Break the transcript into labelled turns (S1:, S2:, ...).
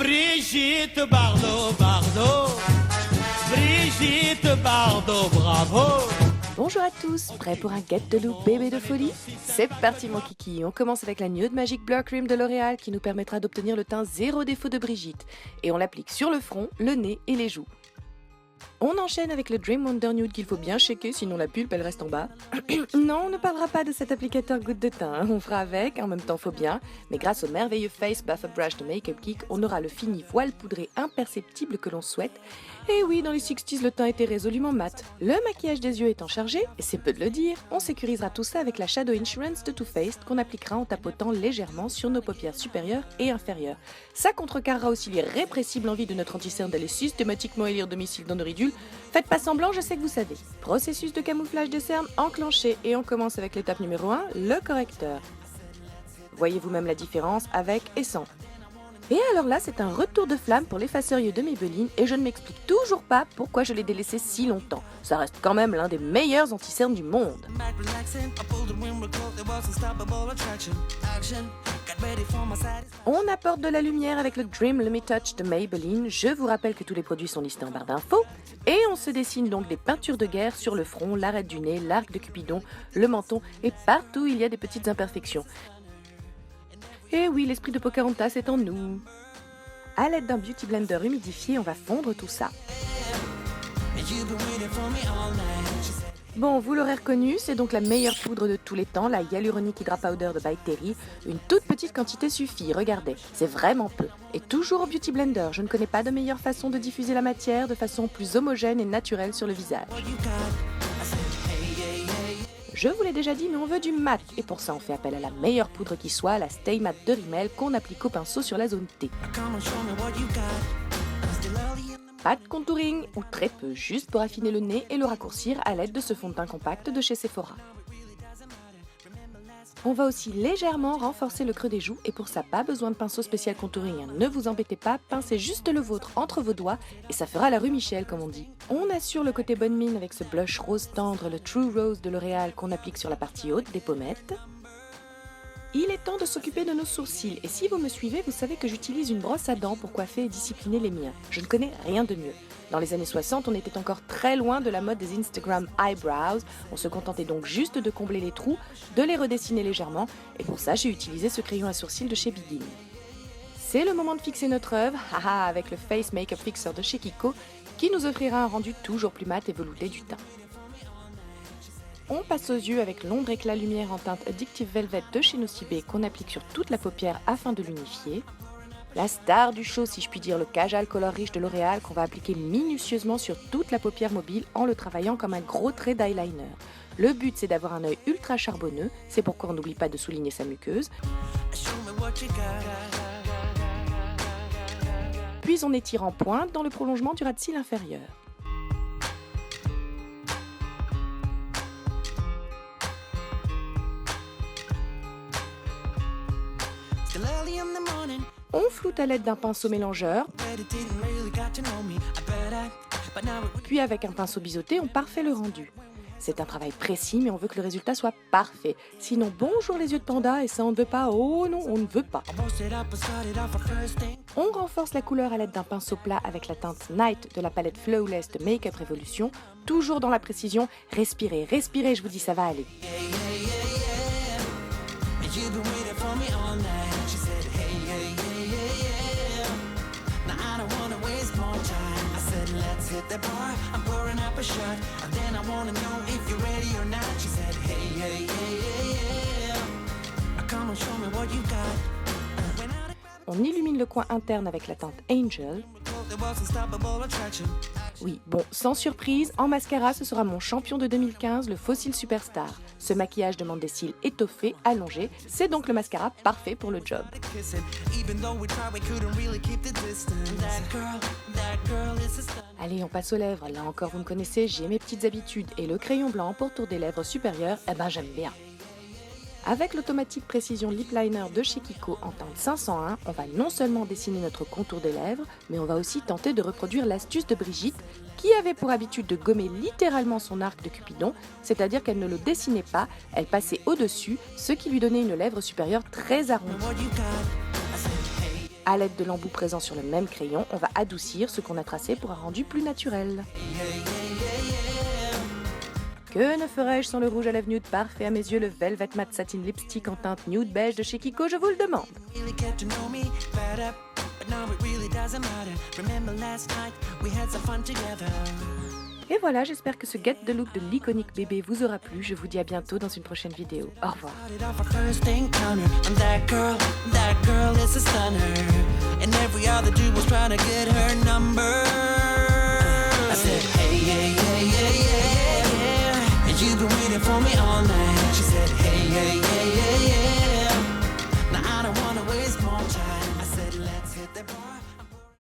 S1: Brigitte Bardot, Bardot, Brigitte Bardot, bravo.
S2: Bonjour à tous, prêts pour un Get de Loup bébé de folie? C'est parti mon kiki, on commence avec la Nude Magic Blur Cream de L'Oréal qui nous permettra d'obtenir le teint zéro défaut de Brigitte. Et on l'applique sur le front, le nez et les joues. On enchaîne avec le Dream Wonder Nude qu'il faut bien shaker sinon la pulpe elle reste en bas. Non, on ne parlera pas de cet applicateur goutte de teint, on fera avec, en même temps faut bien. Mais grâce au merveilleux Face Buffer Brush de Makeup Geek, on aura le fini voile poudré imperceptible que l'on souhaite. Et oui, dans les 60s, le teint était résolument mat. Le maquillage des yeux étant chargé, et c'est peu de le dire, on sécurisera tout ça avec la Shadow Insurance de Too Faced qu'on appliquera en tapotant légèrement sur nos paupières supérieures et inférieures. Ça contrecarrera aussi l'irrépressible envie de notre anti-cerne d'aller systématiquement élire domicile dans nos ridules. Faites pas semblant, je sais que vous savez. Processus de camouflage des cernes enclenché et on commence avec l'étape numéro 1, le correcteur. Voyez vous-même la différence avec et sans. Et alors là, c'est un retour de flamme pour l'effaceur yeux de Maybelline et je ne m'explique toujours pas pourquoi je l'ai délaissé si longtemps. Ça reste quand même l'un des meilleurs anti-cernes du monde. On apporte de la lumière avec le Dream Limit Touch de Maybelline. Je vous rappelle que tous les produits sont listés en barre d'infos. Et on se dessine donc des peintures de guerre sur le front, l'arête du nez, l'arc de Cupidon, le menton et partout il y a des petites imperfections. Et oui, l'esprit de Pocahontas est en nous. À l'aide d'un Beauty Blender humidifié, on va fondre tout ça. Bon, vous l'aurez reconnu, c'est donc la meilleure poudre de tous les temps, la Hyaluronic Hydra Powder de By Terry. Une toute petite quantité suffit, regardez, c'est vraiment peu. Et toujours au Beauty Blender, je ne connais pas de meilleure façon de diffuser la matière de façon plus homogène et naturelle sur le visage. Je vous l'ai déjà dit, mais on veut du mat, et pour ça on fait appel à la meilleure poudre qui soit, la Stay Matte de Rimmel, qu'on applique au pinceau sur la zone T. Pas de contouring, ou très peu, juste pour affiner le nez et le raccourcir à l'aide de ce fond de teint compact de chez Sephora. On va aussi légèrement renforcer le creux des joues et pour ça pas besoin de pinceau spécial contouring, ne vous embêtez pas, pincez juste le vôtre entre vos doigts et ça fera la rue Michel comme on dit. On assure le côté bonne mine avec ce blush rose tendre, le True Rose de L'Oréal qu'on applique sur la partie haute des pommettes. Il est temps de s'occuper de nos sourcils et si vous me suivez, vous savez que j'utilise une brosse à dents pour coiffer et discipliner les miens. Je ne connais rien de mieux. Dans les années 60, on était encore très loin de la mode des Instagram eyebrows. On se contentait donc juste de combler les trous, de les redessiner légèrement et pour ça, j'ai utilisé ce crayon à sourcils de chez Begin. C'est le moment de fixer notre œuvre, haha, avec le Face Makeup Fixer de chez Kiko qui nous offrira un rendu toujours plus mat et velouté du teint. On passe aux yeux avec l'ombre éclat lumière en teinte Addictive Velvet de chez Nocibé qu'on applique sur toute la paupière afin de l'unifier. La star du show, si je puis dire, le Kajal Color Riche de L'Oréal qu'on va appliquer minutieusement sur toute la paupière mobile en le travaillant comme un gros trait d'eyeliner. Le but c'est d'avoir un œil ultra charbonneux, c'est pourquoi on n'oublie pas de souligner sa muqueuse. Puis on étire en pointe dans le prolongement du ras de cils inférieur. On floute à l'aide d'un pinceau mélangeur, puis avec un pinceau biseauté, on parfait le rendu. C'est un travail précis, mais on veut que le résultat soit parfait. Sinon, bonjour les yeux de panda, et ça on ne veut pas, oh non, on ne veut pas. On renforce la couleur à l'aide d'un pinceau plat avec la teinte Night de la palette Flawless de Makeup Revolution, toujours dans la précision, respirez, respirez, je vous dis ça va aller. Hit the bar, I'm pouring up a shot, and then I wanna know if you're ready or not. She said, hey, hey, hey, yeah, yeah. Come on, show me what you got. On illumine le coin interne avec la teinte Angel. Oui, bon, sans surprise, en mascara, ce sera mon champion de 2015, le Fossil Superstar. Ce maquillage demande des cils étoffés, allongés, c'est donc le mascara parfait pour le job. Allez, on passe aux lèvres. Là encore, vous me connaissez, j'ai mes petites habitudes et le crayon blanc en pourtour des lèvres supérieures, eh ben j'aime bien. Avec l'automatique précision lip liner de chez Kiko en teinte 501, on va non seulement dessiner notre contour des lèvres, mais on va aussi tenter de reproduire l'astuce de Brigitte, qui avait pour habitude de gommer littéralement son arc de Cupidon, c'est-à-dire qu'elle ne le dessinait pas, elle passait au-dessus, ce qui lui donnait une lèvre supérieure très arrondie. À l'aide de l'embout présent sur le même crayon, on va adoucir ce qu'on a tracé pour un rendu plus naturel. Que ne ferais-je sans le rouge à lèvres nude parfait à mes yeux, le Velvet Matte Satin Lipstick en teinte nude beige de chez Kiko, je vous le demande. Et voilà, j'espère que ce get the look de l'iconique bébé vous aura plu. Je vous dis à bientôt dans une prochaine vidéo. Au revoir.
S1: I said